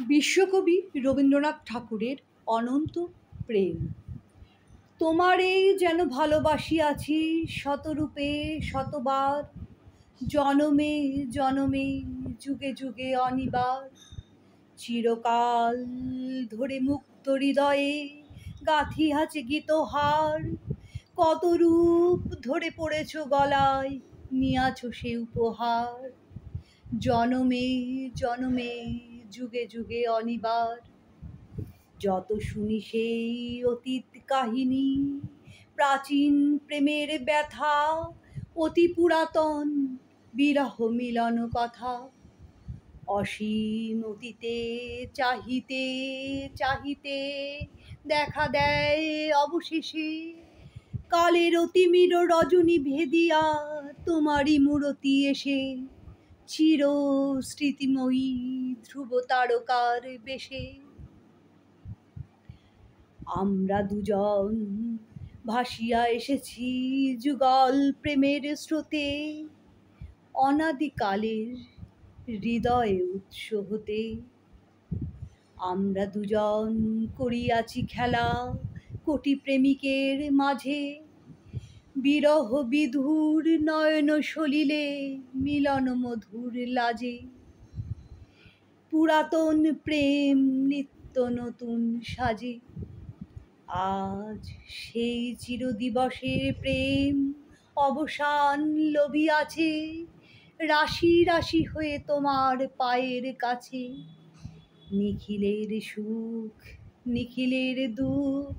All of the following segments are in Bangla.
বিশ্বকবি রবীন্দ্রনাথ ঠাকুরের অনন্ত প্রেম। তোমারেই যেন ভালোবাসিয়াছি শতরূপে শতবার, জনমে জনমে যুগে যুগে অনিবার। চিরকাল ধরে মুক্ত হৃদয়ে গাঁথিয়াছে গীতহার, কত রূপ ধরে পড়েছ গলায় নিয়াছ সে উপহার। জনমে জনমে যুগে যুগে অনিবার। যত শুনি সেই অতীত কাহিনী, প্রাচীন প্রেমের ব্যথা, অতি পুরাতন বিরহ মিলন কথা। অসীম অতীতে চাহিতে চাহিতে দেখা দেয় অবশেষে কালের অতিমির রজনী ভেদিয়া তোমারই মূরতি এসে, চির স্মৃতিময়ী ধ্রুব তারকার বেশে। আমরা দুজন ভাসিয়া এসেছি যুগল প্রেমের স্রোতে, অনাদিকালের হৃদয়ে উৎস হতে। আমরা দুজন করিয়াছি খেলা কোটি প্রেমিকের মাঝে, বিরহ বিধুর নয়ন সলিলে মিলন মধুর লাজে। পুরাতন প্রেম নিত্য নতুন সাজে, আজ সেই চিরদিবসের প্রেম অবসান লভিয়াছে, রাশি রাশি হয়ে তোমার পায়ের কাছে। নিখিলের সুখ নিখিলের দুঃখ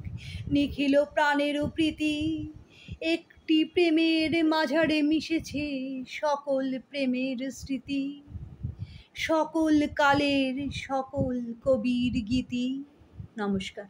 নিখিল প্রাণেরও প্রীতি, একটি প্রেমের মাঝারে মিশেছে সকল প্রেমের স্মৃতি, সকল কালের সকল কবির গীতি। নমস্কার।